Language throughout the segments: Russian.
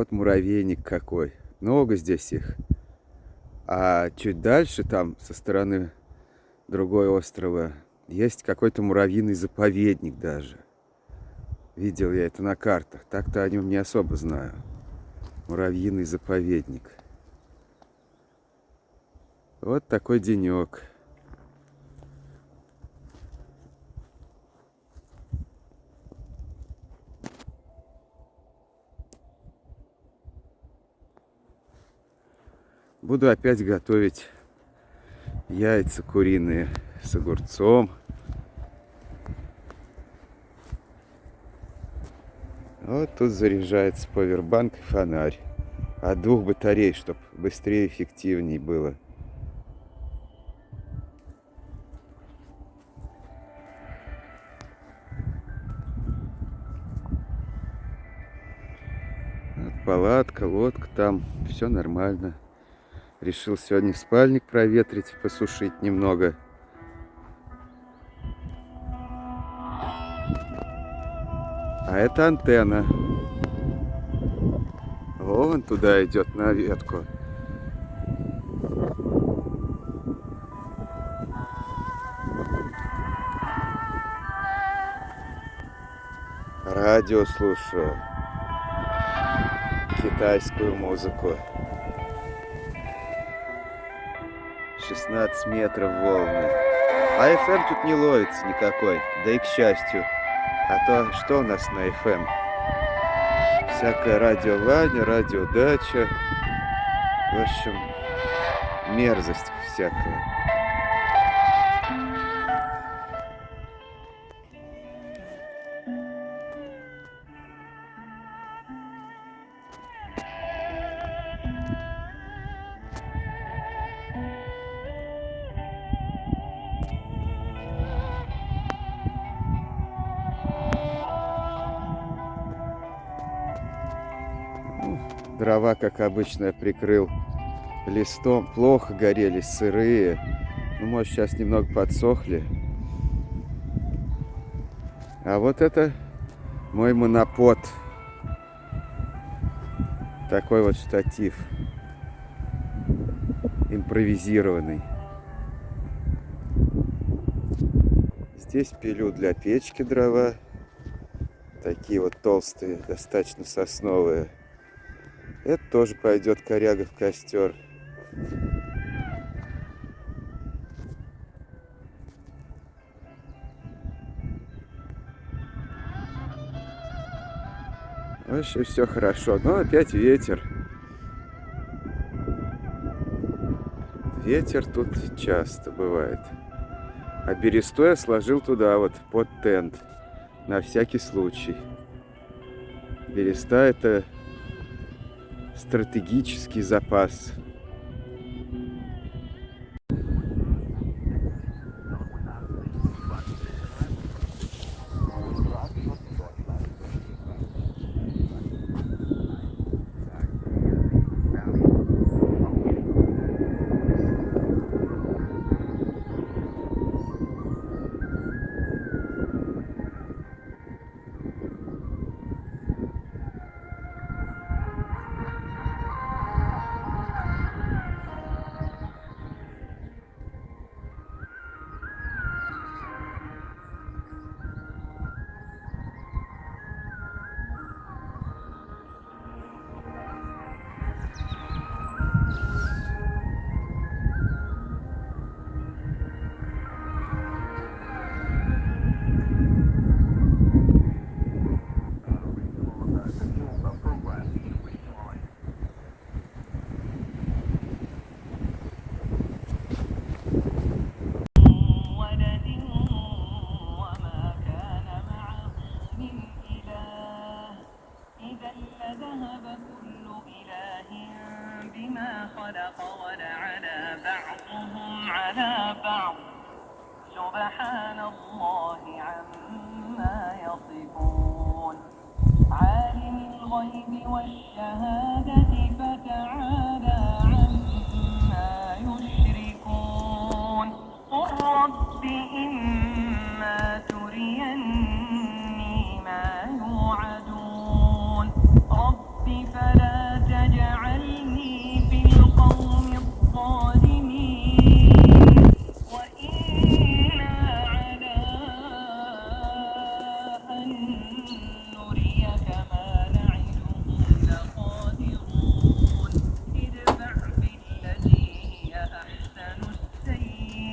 Вот муравейник какой. Много здесь их. А чуть дальше, там, со стороны другой острова, есть какой-то муравьиный заповедник даже. Видел я это на картах. Так-то о нем не особо знаю. Муравьиный заповедник. Вот такой денек. Буду опять готовить яйца куриные с огурцом. Вот тут заряжается павербанк и фонарь. От 2 батарей, чтобы быстрее и эффективнее было. Вот палатка, лодка там. Все нормально. Решил сегодня спальник проветрить, посушить немного. А это антенна. Вон туда идет на ветку. Радио слушаю. Китайскую музыку. 16 метров волны. А FM тут не ловится никакой. Да и к счастью. А то что у нас на FM? Всякое радио Ваня, радио Дача. В общем, мерзость всякая. Дрова, как обычно, прикрыл листом. Плохо горели, сырые. Ну, может, сейчас немного подсохли. А вот это мой монопод. Такой вот штатив. Импровизированный. Здесь пилю для печки дрова. Такие вот толстые, достаточно сосновые. Это тоже пойдет коряга в костер. Вообще все хорошо, но опять ветер. Ветер тут часто бывает. А бересту я сложил туда вот под тент. На всякий случай. Береста — это стратегический запас. سبحان الله عما يصفون عالم الغيب والشهادة فتعالى عما يشركون قل رب إما تريني ما يوعدون رب فلا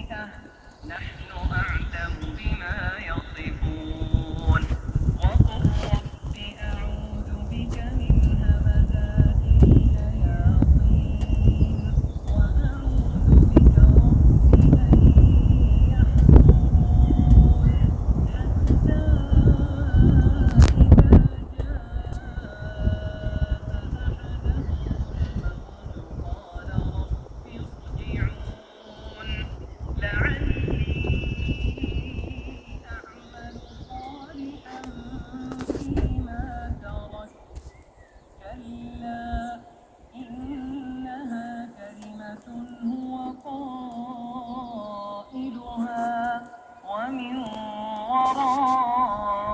خشيته نحن أعلم بما يصفون وقل رب أعوذ بك من همزات الشياطين وأعوذ بك رب أن يحضرون حتى إذا جاء أحدهم الموت قال رب ارجعون لعلي أعمل صالحا فيما تركت كلا إنها كلمة هو قائلها ومن ورائهم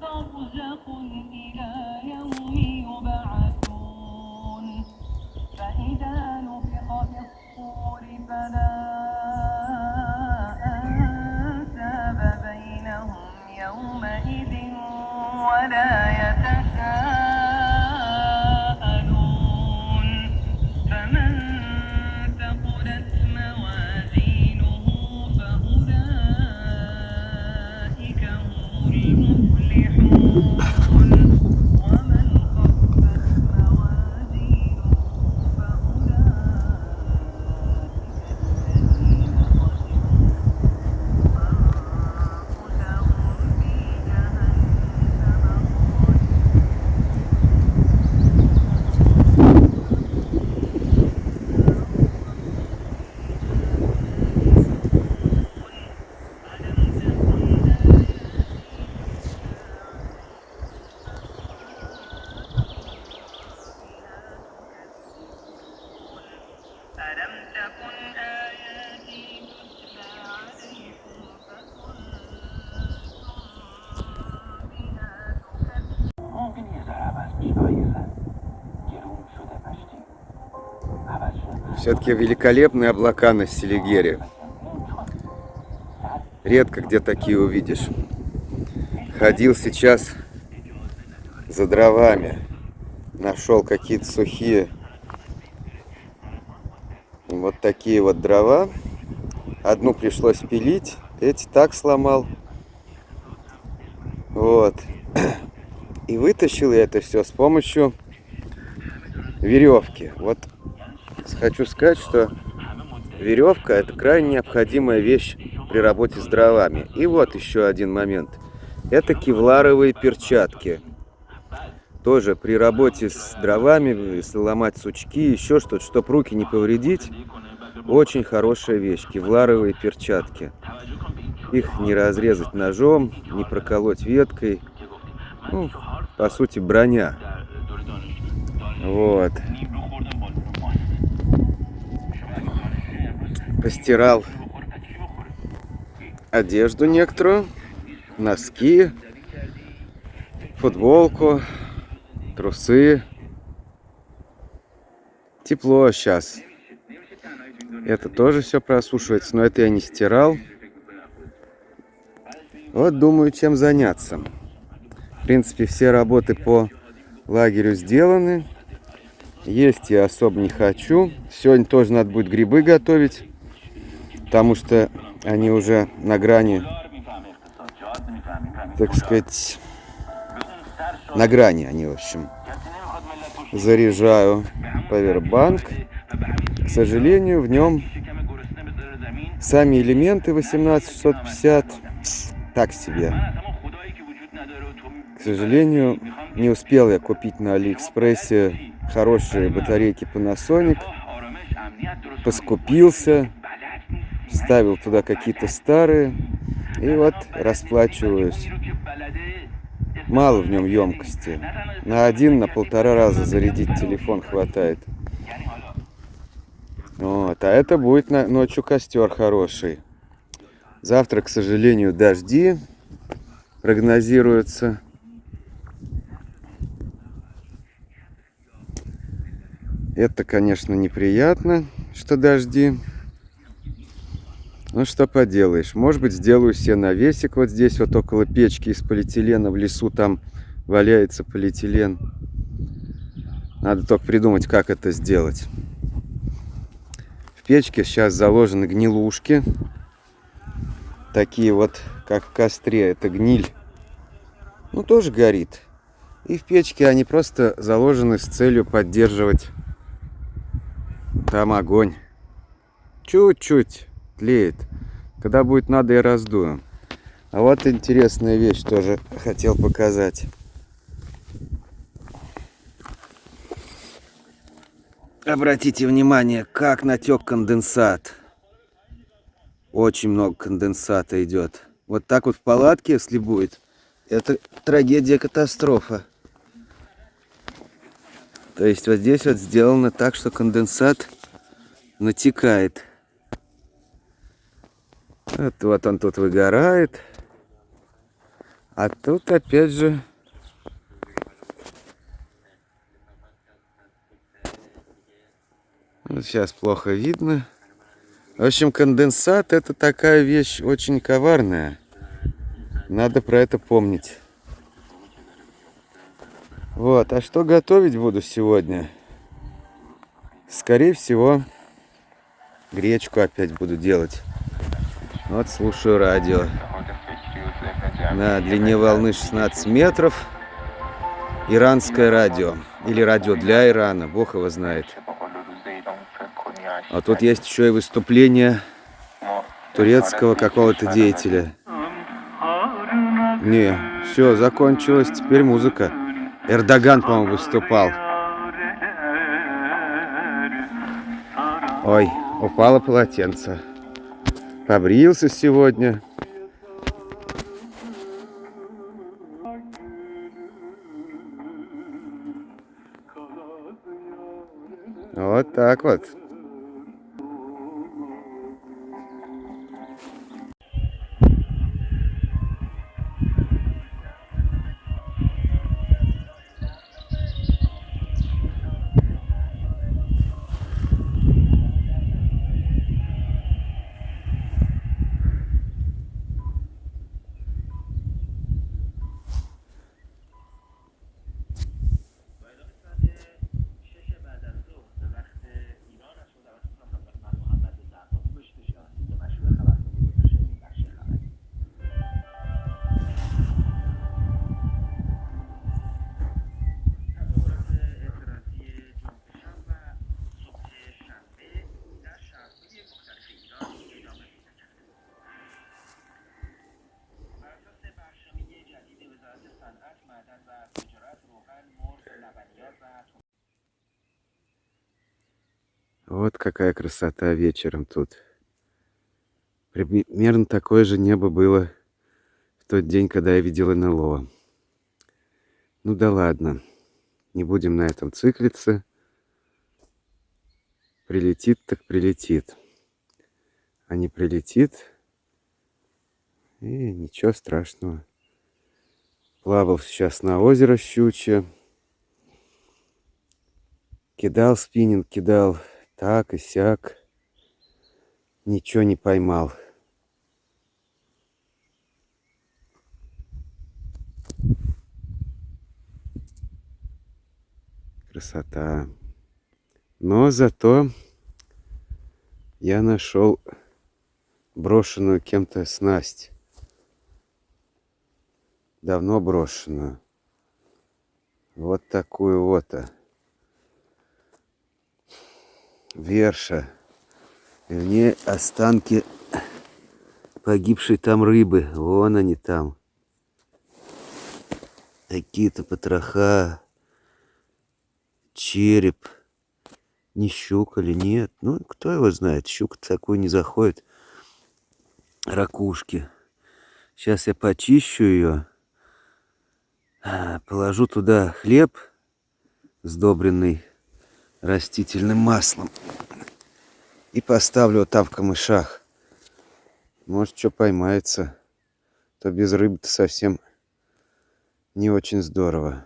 برزخ إلى يوم يبعثون فإذا نفخ في الصور فلا أنساب بينهم يومئذ ولا يتساءلون فمن ثقلت موازينه فأولئك هم المفلحون ومن خفت موازينه فأولئك الذين خسروا أنفسهم في جهنم ألم تكن آياتي تتلى عليكم فكنتم بها تكذبون ممکن یه ذره عوض بشه آیزن گرون شده مشتی عوض شده Все-таки великолепные облака на Селигере. Редко где такие увидишь. Ходил сейчас за дровами. Нашел какие-то сухие вот такие вот дрова. Одну пришлось пилить, эти так сломал. Вот. И вытащил я это все с помощью веревки. Вот хочу сказать, что веревка — это крайне необходимая вещь при работе с дровами. И вот еще один момент. Это кевларовые перчатки. Тоже при работе с дровами, если ломать сучки, еще что-то, чтобы руки не повредить, очень хорошая вещь. Кевларовые перчатки. Их не разрезать ножом, не проколоть веткой. Ну, по сути, броня. Вот. Постирал одежду некоторую, носки, футболку, трусы. Тепло сейчас. Это тоже все просушивается, но это я не стирал. Вот думаю, чем заняться. В принципе, все работы по лагерю сделаны. Есть я особо не хочу. Сегодня тоже надо будет грибы готовить, потому что они уже на грани, так сказать, на грани они, в общем. Заряжаю павербанк. К сожалению, в нем сами элементы 18650 так себе. К сожалению, не успел я купить на Алиэкспрессе хорошие батарейки Panasonic. Поскупился, вставил туда какие-то старые. И вот расплачиваюсь. Мало в нем емкости. На 1-1,5 раза зарядить телефон хватает. Вот. А это будет ночью костер хороший. Завтра, к сожалению, дожди прогнозируются. Это, конечно, неприятно, что дожди. Ну, что поделаешь. Может быть, сделаю себе навесик вот здесь, вот около печки из полиэтилена. В лесу там валяется полиэтилен. Надо только придумать, как это сделать. В печке сейчас заложены гнилушки. Такие вот, как в костре. Это гниль. Ну, тоже горит. И в печке они просто заложены с целью поддерживать там огонь. Чуть-чуть тлеет. Когда будет надо, я раздую. А вот интересная вещь тоже хотел показать. Обратите внимание, как натек конденсат. Очень много конденсата идет. Вот так вот в палатке, если будет, это трагедия, катастрофа. То есть вот здесь вот сделано так, что конденсат натекает. Вот он тут выгорает. А тут опять же вот сейчас плохо видно. В общем, конденсат это такая вещь очень коварная. Надо про это помнить. Вот, а что готовить буду сегодня? Скорее всего, гречку опять буду делать. Вот слушаю радио. На длине волны 16 метров. Иранское радио. Или радио для Ирана, бог его знает. А тут есть еще и выступление турецкого какого-то деятеля. Не, все, закончилось, теперь музыка. Эрдоган, по-моему, выступал. Ой, упало полотенце. Побрился сегодня. Вот так вот. Вот какая красота вечером тут. Примерно такое же небо было в тот день, когда я видел НЛО. Ну да ладно, не будем на этом циклиться. Прилетит так прилетит. А не прилетит, и ничего страшного. Плавал сейчас на озеро Щучье. Кидал спиннинг, кидал так и сяк. Ничего не поймал. Красота. Но зато я нашел брошенную кем-то снасть. Давно брошенную. Вот такую вот. Верша. И в ней останки погибшей там рыбы. Вон они там. Какие-то потроха. Череп. Не щука ли? Нет. Ну, кто его знает. Щука такой не заходит. Ракушки. Сейчас я почищу ее. Положу туда хлеб, сдобренный растительным маслом. И поставлю вот там в камышах. Может, что поймается. То без рыбы-то совсем не очень здорово.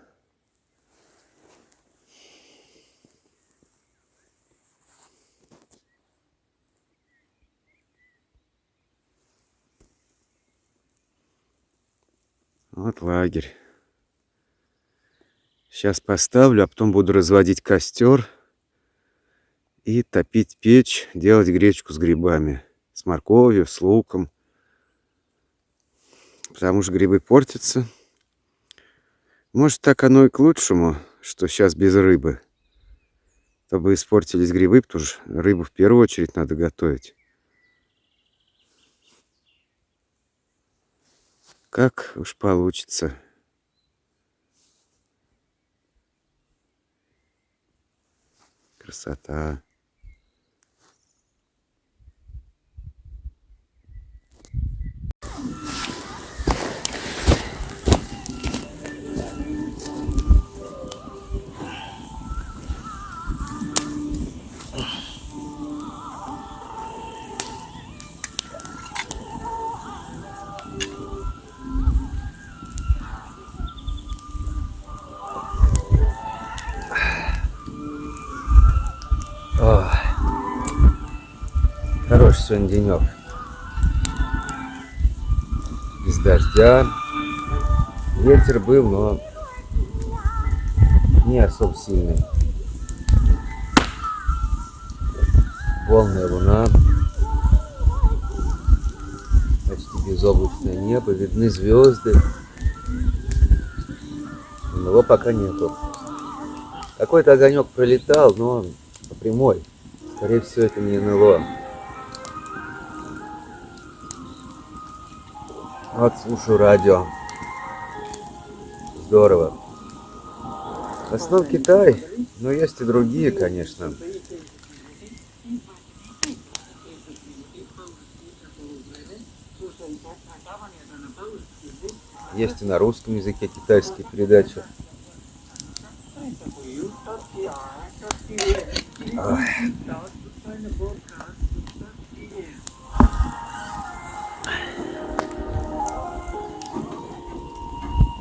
Вот лагерь. Сейчас поставлю, а потом буду разводить костер. и топить печь, делать гречку с грибами. С морковью, с луком. Потому что грибы портятся. Может, так оно и к лучшему, что сейчас без рыбы. То бы испортились грибы, потому что рыбу в первую очередь надо готовить. Как уж получится. Красота. Ох. Хороший сегодня денек. Без дождя. Ветер был, но не особо сильный. Полная луна. Почти безоблачное небо. Видны звезды. Но его пока нету. Какой-то огонек пролетал, но он по прямой. Скорее всего, это не НЛО. Вот слушаю радио. Здорово. В основном Китай, но есть и другие, конечно. Есть и на русском языке китайские передачи. Ой.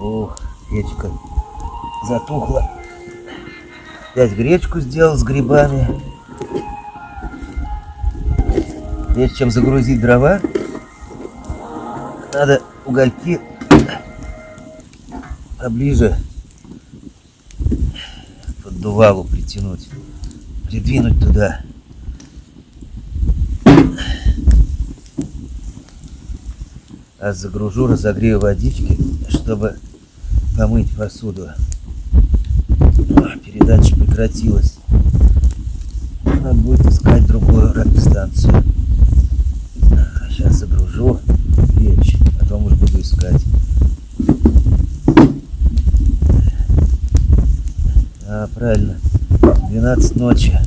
Ух, печка затухла. Опять гречку сделал с грибами. Прежде чем загрузить дрова, надо угольки поближе к поддувалу притянуть, придвинуть туда. А загружу, разогрею водички, чтобы помыть посуду. О, передача прекратилась. Надо будет искать другую радиостанцию. Сейчас загружу печь, потом уже буду искать. А, правильно. 12 ночи.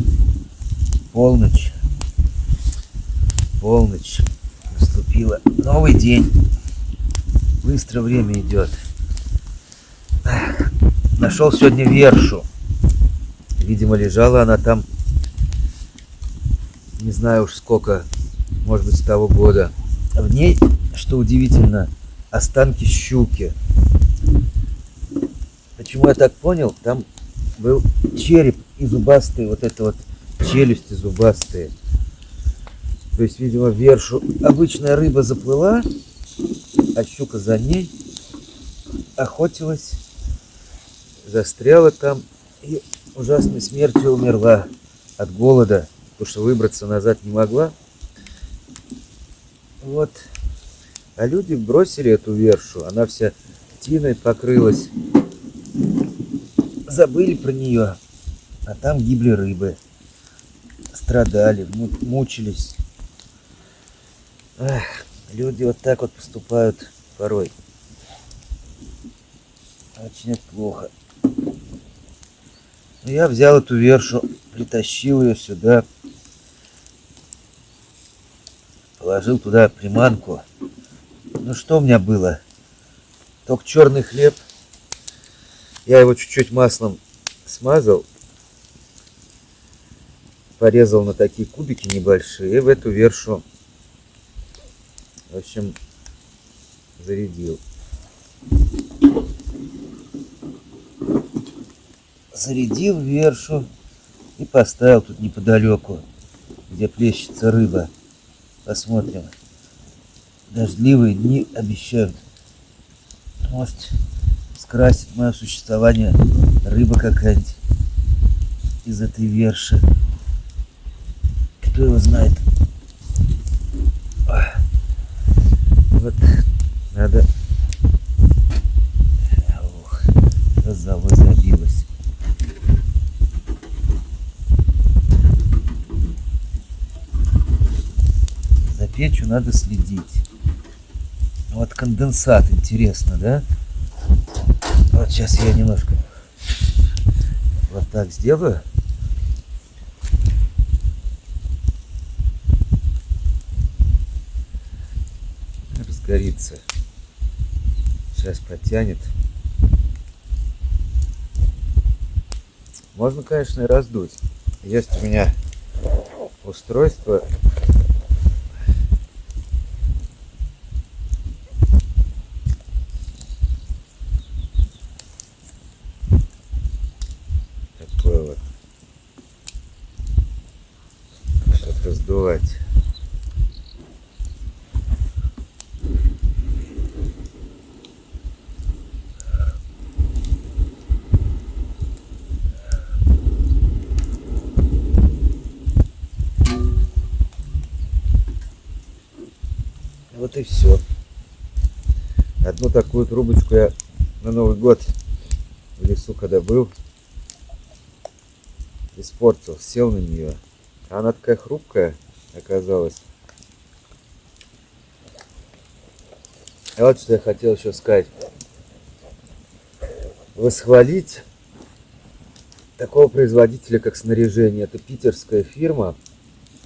Полночь. Полночь. Наступила. Новый день. Быстро время идет. Нашел сегодня вершу. Видимо, лежала она там, не знаю уж сколько, может быть, с того года. В ней, что удивительно, останки щуки. Почему я так понял? Там был череп и зубастые, вот это вот челюсти зубастые. То есть, видимо, вершу обычная рыба заплыла, а щука за ней охотилась, застряла там и ужасной смертью умерла от голода, потому что выбраться назад не могла. Вот. А люди бросили эту вершу, она вся тиной покрылась. Забыли про нее, а там гибли рыбы. Страдали, мучились. Ах, люди вот так вот поступают порой. Очень это плохо. Я взял эту вершу, притащил ее сюда, положил туда приманку. Ну что у меня было? Только черный хлеб. Я его чуть-чуть маслом смазал, порезал на такие кубики небольшие и в эту вершу, в общем, зарядил. Зарядил вершу и поставил тут неподалеку, где плещется рыба. Посмотрим. Дождливые дни обещают. Может, скрасит мое существование рыба какая-нибудь из этой верши. кто его знает. Ой. Вот надо... Ох, золой забилась. За печью надо следить. Вот конденсат, интересно, да? Вот сейчас я немножко вот так сделаю. Разгорится. Сейчас потянет. Можно, конечно, и раздуть. Есть у меня устройство. Такое вот. Что-то раздувать. Вот и все. Одну такую трубочку я на Новый год в лесу, когда был, испортил, сел на нее. Она такая хрупкая оказалась. И вот что я хотел еще сказать. Восхвалить такого производителя, как снаряжение. Это питерская фирма.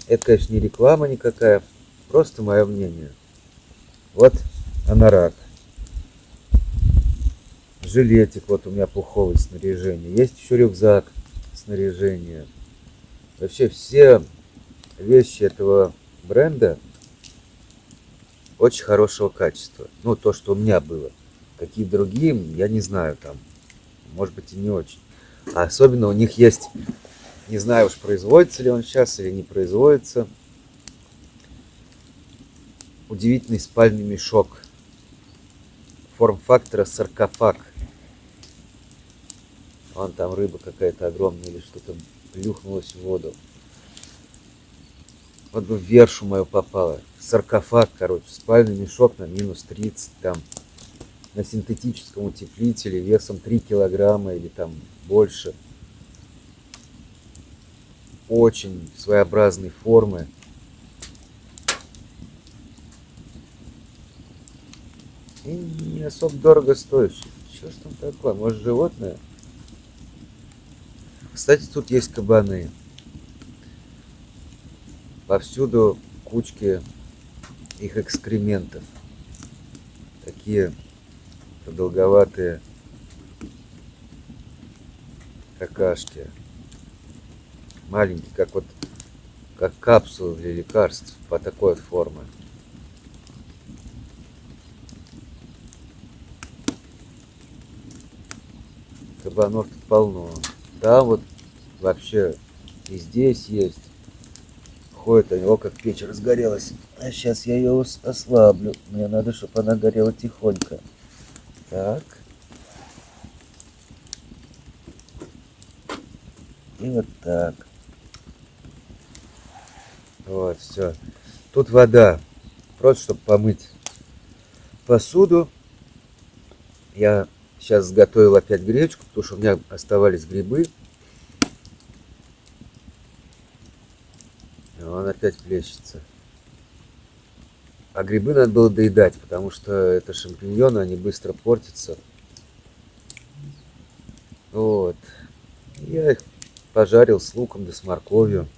Это, конечно, не реклама никакая, просто мое мнение. Вот анорак. Жилетик, вот у меня пуховый снаряжение. Есть еще рюкзак снаряжение. Вообще все вещи этого бренда очень хорошего качества. Ну, то, что у меня было. Какие другие, я не знаю там. Может быть и не очень. А особенно у них есть, не знаю уж, производится ли он сейчас или не производится, удивительный спальный мешок форм-фактора саркофаг. Вон там рыба какая-то огромная или что-то плюхнулось в воду. Вот бы в вершу мою попало. Саркофаг, короче, спальный мешок на минус 30 там. На синтетическом утеплителе весом 3 килограмма или там больше. Очень своеобразной формы. И не особо дорого стоящий. Что ж там такое? Может, животное? Кстати, тут есть кабаны. Повсюду кучки их экскрементов. Такие продолговатые какашки. Маленькие, как вот как капсулы для лекарств. По такой вот форме. Кабанов тут полно. Там вот вообще и здесь есть. Ходит, у него как печь разгорелась. А сейчас я ее ослаблю. Мне надо, чтобы она горела тихонько. Так. И вот так. Вот, все. Тут вода. Просто, чтобы помыть посуду. Я сейчас сготовил опять гречку, потому что у меня оставались грибы. Он опять плещется. А грибы надо было доедать, потому что это шампиньоны, они быстро портятся. Вот. Я их пожарил с луком да с морковью.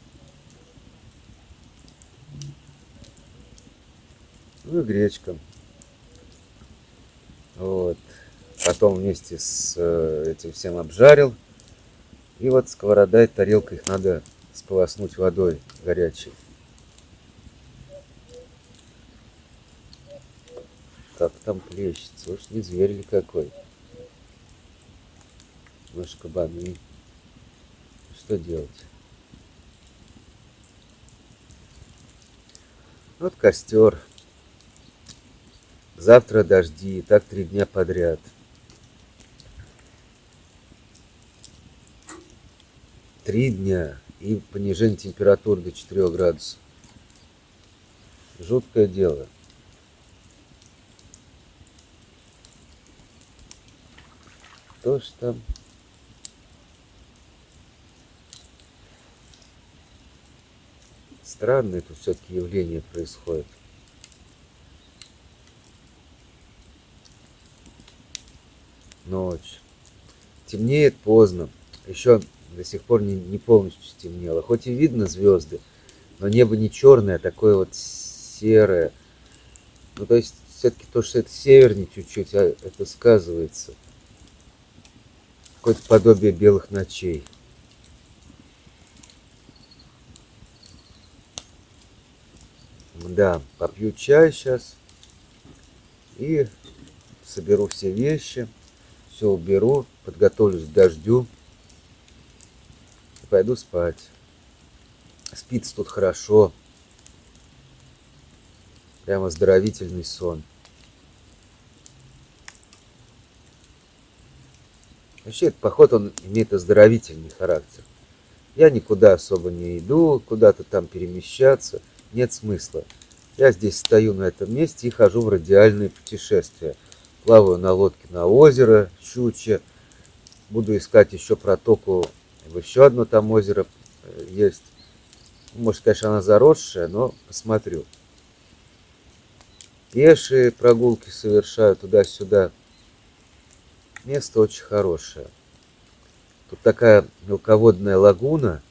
Ну и гречка. Вот. Потом вместе с этим всем обжарил. И вот сковорода и тарелка, их надо сполоснуть водой горячей. Как там плещется? Уж не зверь ли какой? Наши кабаны. Что делать? Вот костер. Завтра дожди. Так 3 дня подряд. Три дня. и понижение температуры до 4 градусов. Жуткое дело. Что ж там? Странное тут все-таки явление происходит. Ночь. Темнеет поздно. Еще до сих пор не полностью стемнело. Хоть и видно звезды, но небо не черное, а такое вот серое. Ну, то есть, все-таки то, что это севернее чуть-чуть, а это сказывается. Какое-то подобие белых ночей. Да, попью чай сейчас и соберу все вещи, все уберу, подготовлюсь к дождю и пойду спать. Спится тут хорошо. Прямо оздоровительный сон. Вообще, этот поход, он имеет оздоровительный характер. Я никуда особо не иду, куда-то там перемещаться. Нет смысла. Я здесь стою на этом месте и хожу в радиальные путешествия. Плаваю на лодке на озеро Щучье. Буду искать еще протоку. Еще одно там озеро есть. Может, конечно, она заросшая, но посмотрю. Пешие прогулки совершаю туда-сюда. Место очень хорошее. Тут такая мелководная лагуна.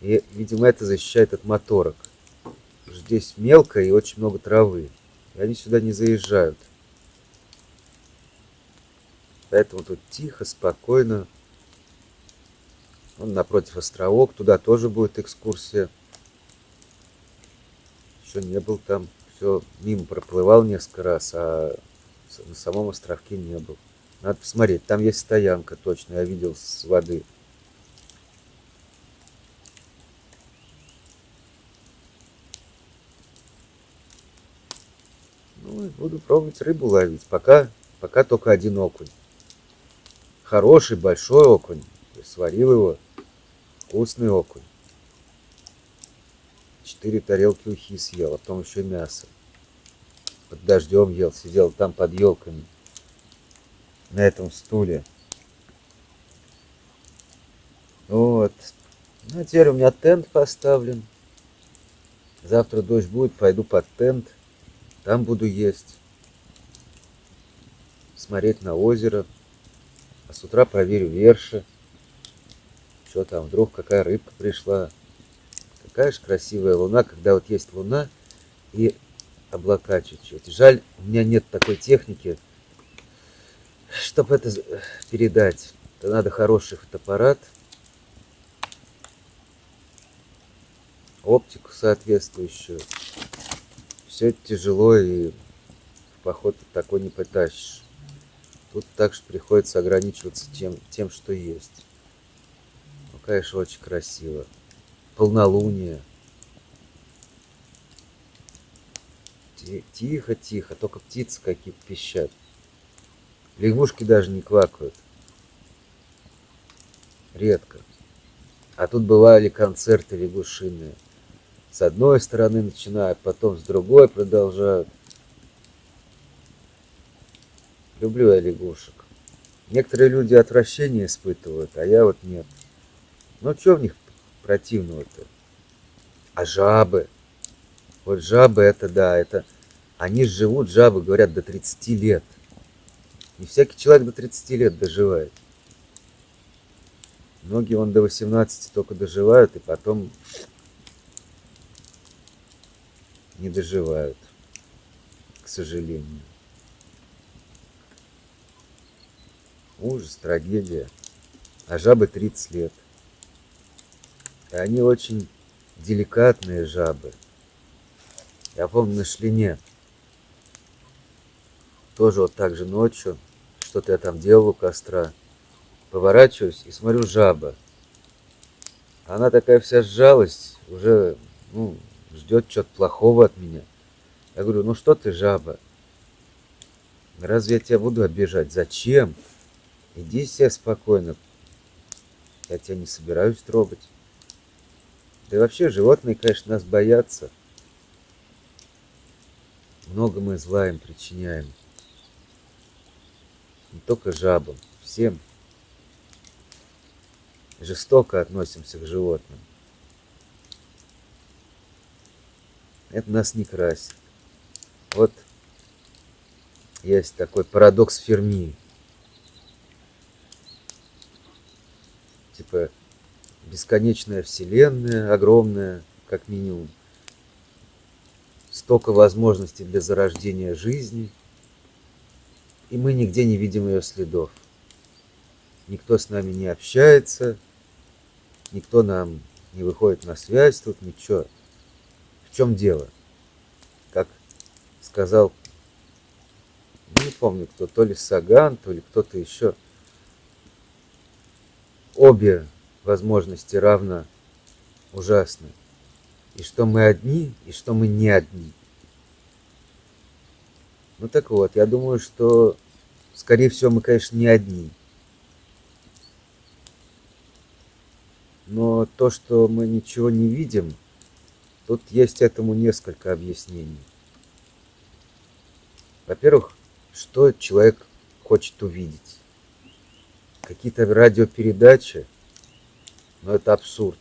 И, видимо, это защищает от моторок. Здесь мелко и очень много травы. И они сюда не заезжают. Поэтому тут тихо, спокойно. Вон напротив островок. Туда тоже будет экскурсия. Еще не был там. Все мимо проплывал несколько раз, а на самом островке не был. Надо посмотреть. Там есть стоянка, точно. Я видел с воды. Ну, и буду пробовать рыбу ловить. Пока только один окунь. Хороший, большой окунь. Я сварил его. Вкусный окунь. 4 тарелки ухи съел, а потом еще мясо. Под дождем ел, сидел там под елками. На этом стуле. Вот. Ну, а теперь у меня тент поставлен. Завтра дождь будет, пойду под тент. Там буду есть. Смотреть на озеро. А с утра проверю верши. Что там, вдруг какая рыбка пришла. Какая же красивая луна, когда вот есть луна и облака чуть-чуть. Жаль, у меня нет такой техники, чтобы это передать. Это надо хороший фотоаппарат, оптику соответствующую. Все это тяжело, и в поход такой не потащишь. Тут также приходится ограничиваться тем, что есть. Ну, конечно, очень красиво. Полнолуние. Тихо, только птицы какие-то пищат. Лягушки даже не квакают. Редко. А тут бывали концерты лягушиные. С одной стороны начинают, потом с другой продолжают. Люблю я лягушек. Некоторые люди отвращение испытывают, а я вот нет. Ну что в них противного-то? А жабы? Вот жабы это да, это... Они живут, жабы, говорят, до 30 лет. Не всякий человек до 30 лет доживает. Многие вон до 18 только доживают, и потом не доживают, к сожалению. Ужас, трагедия. А жабы 30 лет. И они очень деликатные жабы. Я помню на Шлине. Тоже вот так же ночью. Что-то я там делал у костра. Поворачиваюсь и смотрю, жаба. Она такая вся сжалась. Уже ждет чего-то плохого от меня. Я говорю, ну что ты, жаба? Разве я тебя буду обижать? Зачем? Иди себе спокойно. Я тебя не собираюсь трогать. Да и вообще животные, конечно, нас боятся. Много мы зла им причиняем. Не только жабам, всем. Жестоко относимся к животным. Это нас не красит. Вот есть такой парадокс Ферми. Типа бесконечная вселенная, огромная, как минимум. Столько возможностей для зарождения жизни. И мы нигде не видим ее следов. Никто с нами не общается, никто нам не выходит на связь, тут ничего. В чем дело? Как сказал, не помню кто, то ли Саган, то ли кто-то еще. Обе возможности равно ужасны. И что мы одни, и что мы не одни. Ну так вот, я думаю, что, скорее всего, мы, конечно, не одни. Но то, что мы ничего не видим, тут есть этому несколько объяснений. Во-первых, что человек хочет увидеть? Какие-то радиопередачи? Но это абсурд.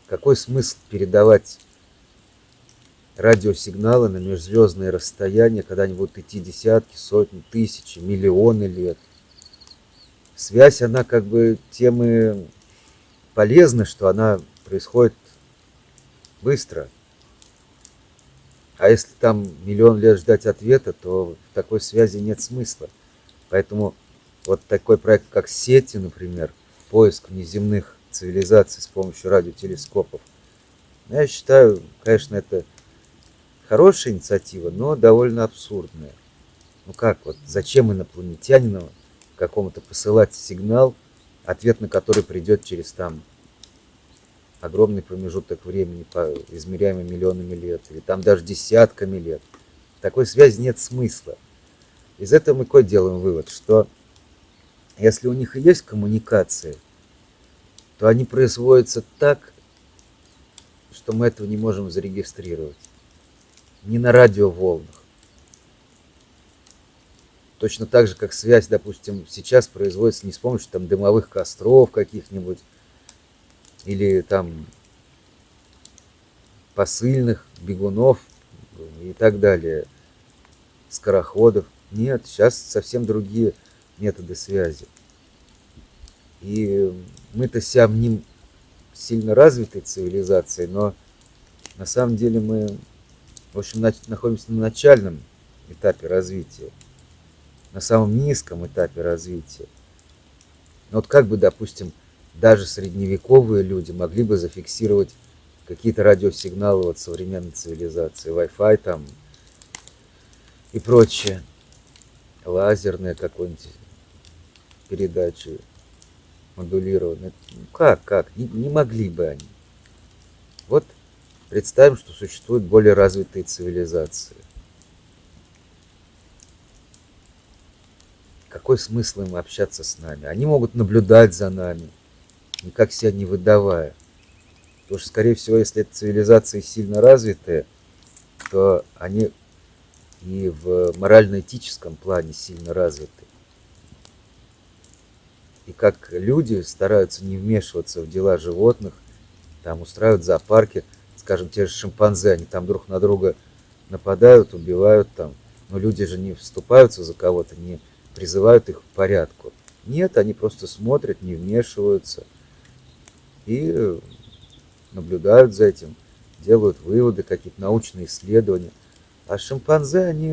Какой смысл передавать радиосигналы на межзвездные расстояния, когда они будут идти десятки, сотни, тысячи, миллионы лет? Связь, она как бы тем и полезна, что она происходит быстро. А если там миллион лет ждать ответа, то в такой связи нет смысла. Поэтому вот такой проект, как «Сети», например, поиск внеземных цивилизаций с помощью радиотелескопов, я считаю, конечно, это хорошая инициатива, но довольно абсурдная. Ну как, вот зачем инопланетянину какому-то посылать сигнал, ответ на который придет через там огромный промежуток времени, измеряемый миллионами лет, или там даже десятками лет. В такой связи нет смысла. Из этого мы какой делаем вывод, что если у них и есть коммуникации, то они производятся так, что мы этого не можем зарегистрировать. Не на радиоволнах. Точно так же, как связь, допустим, сейчас производится не с помощью там дымовых костров каких-нибудь, или там посыльных, бегунов и так далее, скороходов. Нет, сейчас совсем другие методы связи. И мы-то себя мним сильно развитой цивилизацией, но на самом деле мы, в общем, находимся на начальном этапе развития, на самом низком этапе развития. Но вот как бы, допустим, даже средневековые люди могли бы зафиксировать какие-то радиосигналы от современной цивилизации, Wi-Fi там и прочее, лазерные какой-нибудь передачи модулированные. Ну, как? Не могли бы они. Вот представим, что существуют более развитые цивилизации. Какой смысл им общаться с нами? Они могут наблюдать за нами, никак себя не выдавая. Потому что, скорее всего, если эта цивилизация сильно развитая, то они и в морально-этическом плане сильно развиты. И как люди стараются не вмешиваться в дела животных, там устраивают зоопарки, скажем, те же шимпанзе, они там друг на друга нападают, убивают там, но люди же не вступаются за кого-то, не призывают их к порядку. Нет, они просто смотрят, не вмешиваются и наблюдают за этим, делают выводы, какие-то научные исследования. А шимпанзе, они,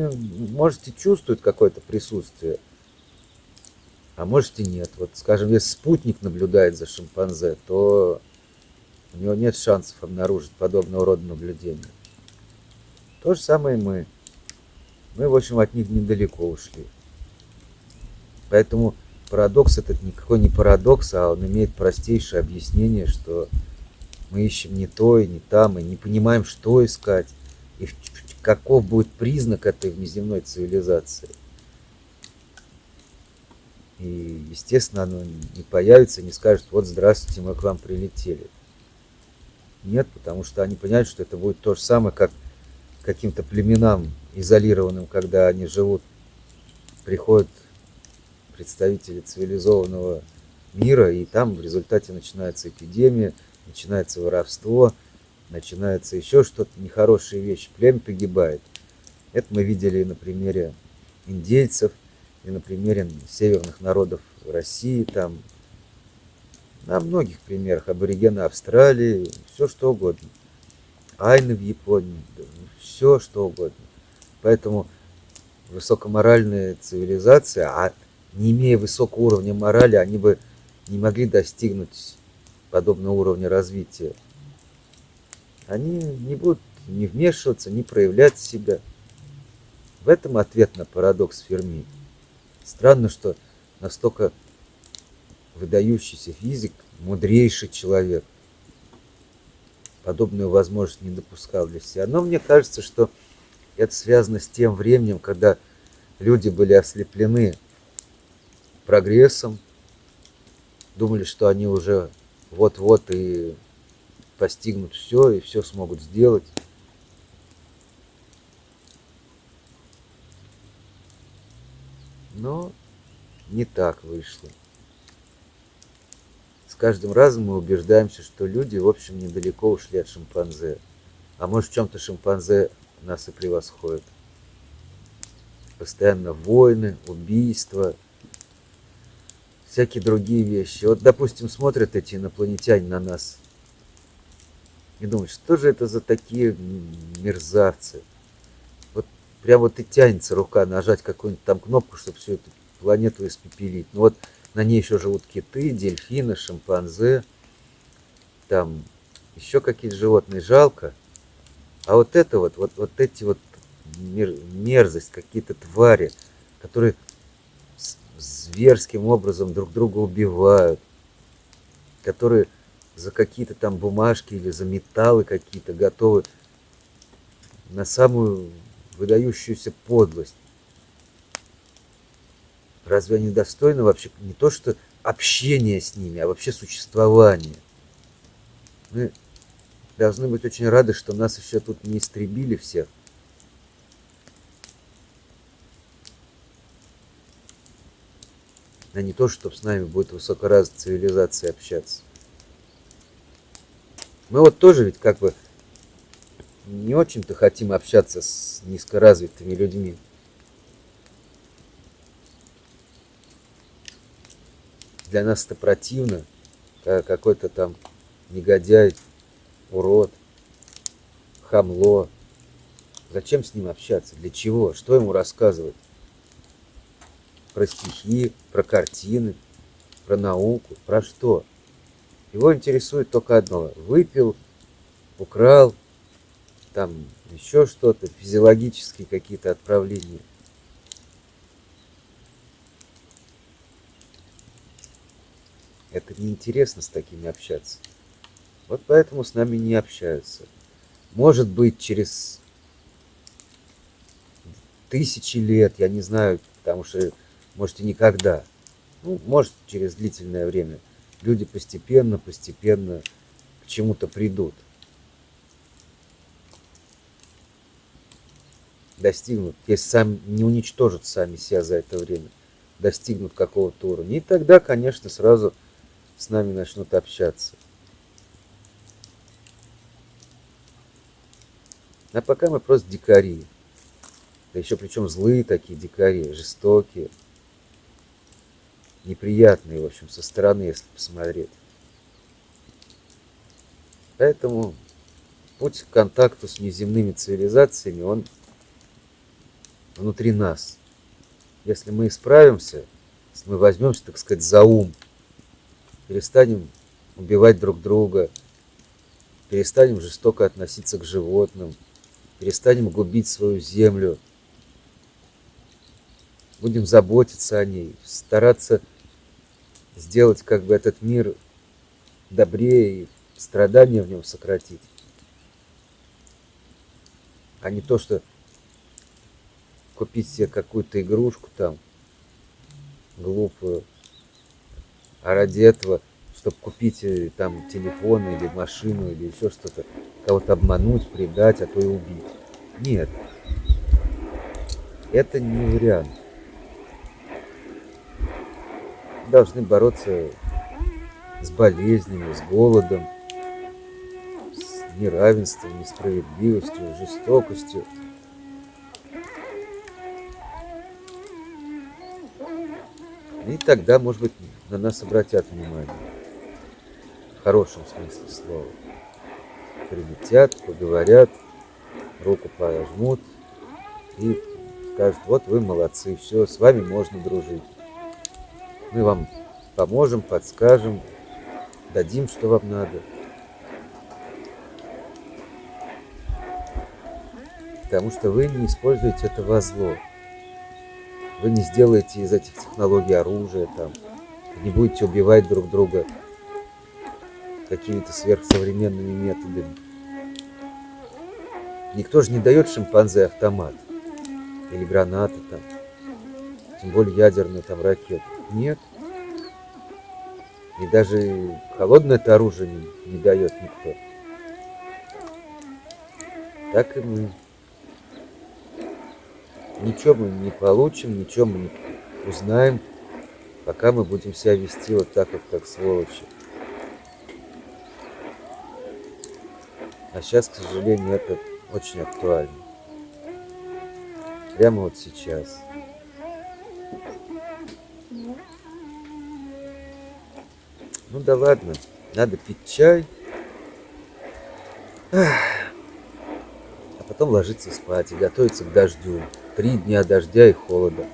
можете, чувствуют какое-то присутствие, а можете нет. Вот, скажем, если спутник наблюдает за шимпанзе, то у него нет шансов обнаружить подобного рода наблюдения. То же самое и мы. Мы, в общем, от них недалеко ушли. Поэтому парадокс этот никакой не парадокс, а он имеет простейшее объяснение, что мы ищем не то и не там, и не понимаем, что искать, и каков будет признак этой внеземной цивилизации. И, естественно, оно не появится, не скажет: вот, здравствуйте, мы к вам прилетели. нет, потому что они понимают, что это будет то же самое, как каким-то племенам изолированным, когда они живут, приходят представители цивилизованного мира, и там в результате начинается эпидемия, начинается воровство, начинается еще что-то, нехорошие вещи, племя погибает. Это мы видели и на примере индейцев, и на примере северных народов России, там, на многих примерах, аборигены Австралии, все что угодно. Айны в Японии, все что угодно. Поэтому высокоморальные цивилизации, а не имея высокого уровня морали, они бы не могли достигнуть подобного уровня развития. Они не будут не вмешиваться, не проявлять себя. В этом ответ на парадокс Ферми. Странно, что настолько выдающийся физик, мудрейший человек, подобную возможность не допускал для себя. Но мне кажется, что это связано с тем временем, когда люди были ослеплены прогрессом, думали, что они уже вот-вот и постигнут все, и все смогут сделать. Но не так вышло. С каждым разом мы убеждаемся, что люди, в общем, недалеко ушли от шимпанзе. А может, в чем-то шимпанзе нас и превосходит. Постоянно войны, убийства, всякие другие вещи. Вот, допустим, смотрят эти инопланетяне на нас и думают, что же это за такие мерзавцы. Вот прям вот и тянется рука нажать какую-нибудь там кнопку, чтобы всю эту планету испепелить. Ну вот на ней еще живут киты, дельфины, шимпанзе, там еще какие-то животные, жалко. А вот это вот эти вот мерзость, какие-то твари, которые зверским образом друг друга убивают, которые за какие-то там бумажки или за металлы какие-то готовы на самую выдающуюся подлость. Разве они достойны вообще не то что общения с ними, а вообще существования? Мы должны быть очень рады, что нас еще тут не истребили всех. А не то, чтобы с нами будет высокоразвитая цивилизация общаться. Мы вот тоже ведь как бы не очень-то хотим общаться с низкоразвитыми людьми. Для нас это противно, какой-то там негодяй, урод, хамло. Зачем с ним общаться? Для чего? Что ему рассказывать? Про стихи, про картины, про науку, про что? Его интересует только одно. Выпил, украл, там еще что-то, физиологические какие-то отправления. Это неинтересно с такими общаться. Вот поэтому с нами не общаются. Может быть, через тысячи лет, я не знаю, потому что, может, и никогда. Ну, может, через длительное время люди постепенно к чему-то придут. Достигнут, если сами не уничтожат сами себя за это время, достигнут какого-то уровня. И тогда, конечно, сразу с нами начнут общаться. А пока мы просто дикари. Да еще причем злые такие дикари, жестокие, неприятные, в общем, со стороны, если посмотреть. Поэтому путь к контакту с неземными цивилизациями, он внутри нас. Если мы исправимся, если мы возьмемся, так сказать, за ум, перестанем убивать друг друга, перестанем жестоко относиться к животным, перестанем губить свою землю, будем заботиться о ней, стараться сделать как бы этот мир добрее и страдания в нем сократить, а не то, что купить себе какую-то игрушку там глупую, а ради этого, чтобы купить там телефон или машину или еще что-то, кого-то обмануть, предать, а то и убить. Нет, это не вариант. Должны бороться с болезнями, с голодом, с неравенством, несправедливостью, жестокостью. И тогда, может быть, на нас обратят внимание. В хорошем смысле слова. Прилетят, поговорят, руку пожмут и скажут: вот вы молодцы, все, с вами можно дружить. Мы вам поможем, подскажем, дадим, что вам надо. Потому что вы не используете это во зло. Вы не сделаете из этих технологий оружие, там, не будете убивать друг друга какими-то сверхсовременными методами. Никто же не дает шимпанзе автомат или гранаты там, тем более ядерную там ракету. Нет. И даже холодное-то оружие не дает никто. Так и мы. Ничего мы не получим, ничего мы не узнаем, пока мы будем себя вести вот так вот, как сволочи. А сейчас, к сожалению, это очень актуально. Прямо вот сейчас. Ну да ладно, надо пить чай, а потом ложиться спать и готовиться к дождю. 3 дня дождя и холода.